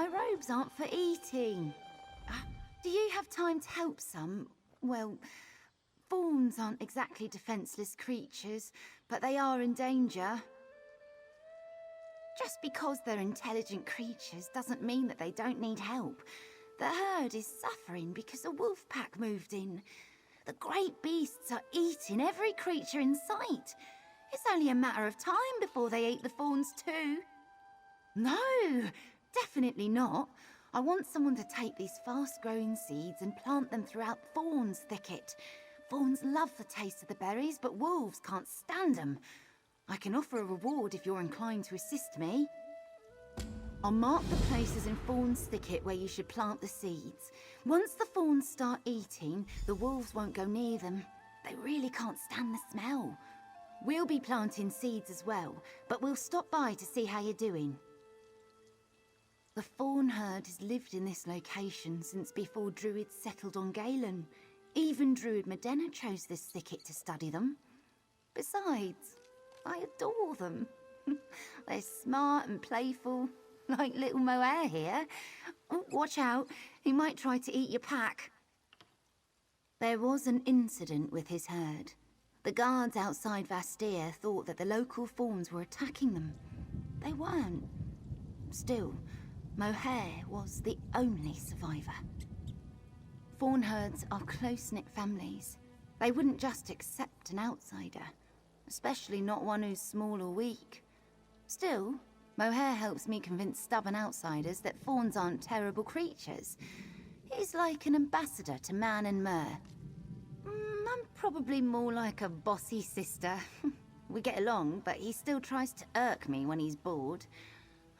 my robes aren't for eating. Do you have time to help some? Well, fawns aren't exactly defenseless creatures, but they are in danger. Just because they're intelligent creatures doesn't mean that they don't need help. The herd is suffering because a wolf pack moved in. The great beasts are eating every creature in sight. It's only a matter of time before they eat the fawns too. No, definitely not. I want someone to take these fast-growing seeds and plant them throughout Faun's thicket. Fawns love the taste of the berries, but wolves can't stand them. I can offer a reward if you're inclined to assist me. I'll mark the places in Faun's thicket where you should plant the seeds. Once the fawns start eating, the wolves won't go near them. They really can't stand the smell. We'll be planting seeds as well, but we'll stop by to see how you're doing. The fawn herd has lived in this location since before druids settled on Galen. Even Druid Medena chose this thicket to study them. Besides, I adore them. They're smart and playful, like little Mohair here. Oh, watch out, he might try to eat your pack. There was an incident with his herd. The guards outside Vastia thought that the local fawns were attacking them. They weren't. Still, Mohair was the only survivor. Fawn herds are close-knit families. They wouldn't just accept an outsider, especially not one who's small or weak. Still, Mohair helps me convince stubborn outsiders that fawns aren't terrible creatures. He's like an ambassador to man and Mer. I'm probably more like a bossy sister. We get along, but he still tries to irk me when he's bored.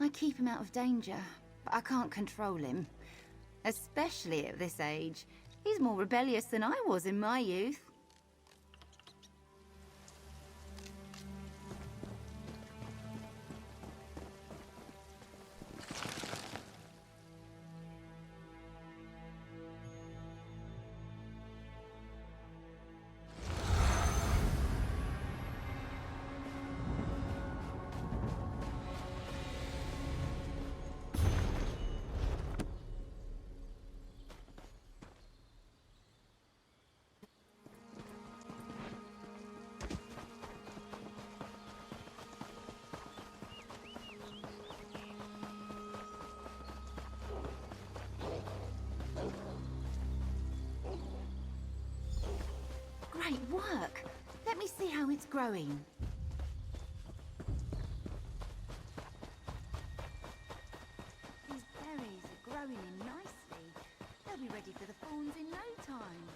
I keep him out of danger, but I can't control him. Especially at this age. He's more rebellious than I was in my youth. Great work! Let me see how it's growing. These berries are growing in nicely. They'll be ready for the fawns in no time.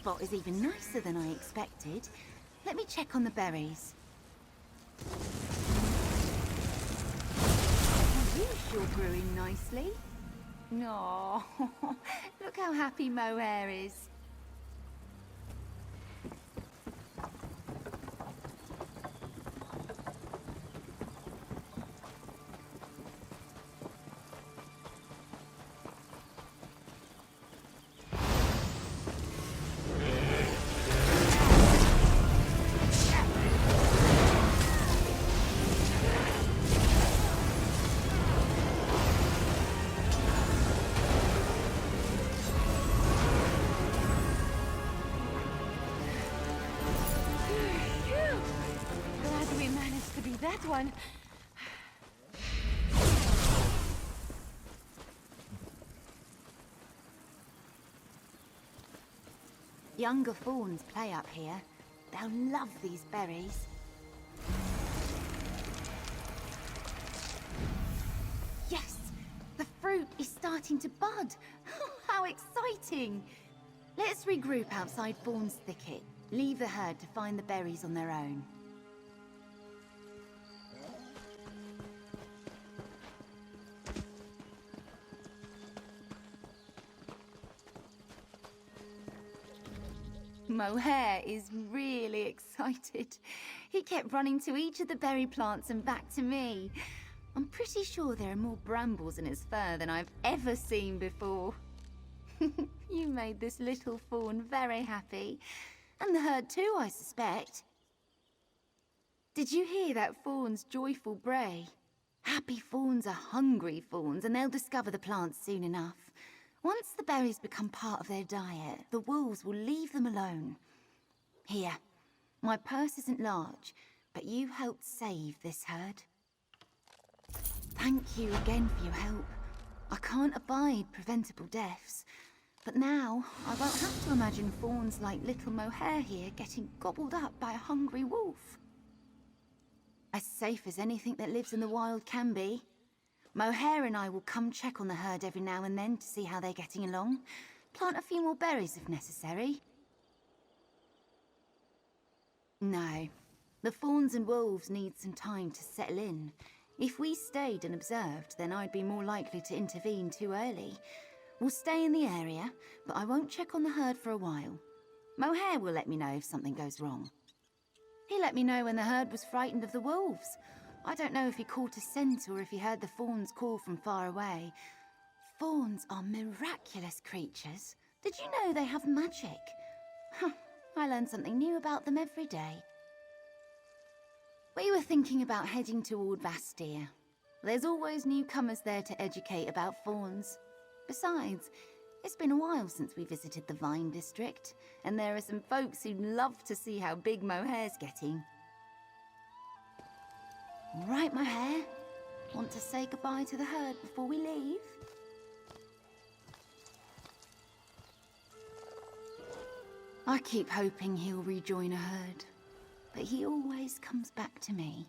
Spot is even nicer than I expected. Let me check on the berries. You sure brewing nicely. No, look how happy Mohair is. We managed to beat that one. Younger fawns play up here. They'll love these berries. Yes! The fruit is starting to bud! How exciting! Let's regroup outside Faun's thicket. Leave the herd to find the berries on their own. Mohair is really excited. He kept running to each of the berry plants and back to me. I'm pretty sure there are more brambles in his fur than I've ever seen before. You made this little fawn very happy. And the herd too, I suspect. Did you hear that fawn's joyful bray? Happy fawns are hungry fawns, and they'll discover the plants soon enough. Once the berries become part of their diet, the wolves will leave them alone. Here, my purse isn't large, but you helped save this herd. Thank you again for your help. I can't abide preventable deaths, but now I won't have to imagine fawns like little Mohair here getting gobbled up by a hungry wolf. As safe as anything that lives in the wild can be. Mohair and I will come check on the herd every now and then to see how they're getting along. Plant a few more berries if necessary. No, the fawns and wolves need some time to settle in. If we stayed and observed, then I'd be more likely to intervene too early. We'll stay in the area, but I won't check on the herd for a while. Mohair will let me know if something goes wrong. He let me know when the herd was frightened of the wolves. I don't know if he caught a scent or if he heard the fawns call from far away. Fawns are miraculous creatures. Did you know they have magic? I learn something new about them every day. We were thinking about heading toward Bastia. There's always newcomers there to educate about fawns. Besides, it's been a while since we visited the Vine District, and there are some folks who'd love to see how big Mohair's getting. All right, Mohair. Want to say goodbye to the herd before we leave? I keep hoping he'll rejoin a herd, but he always comes back to me.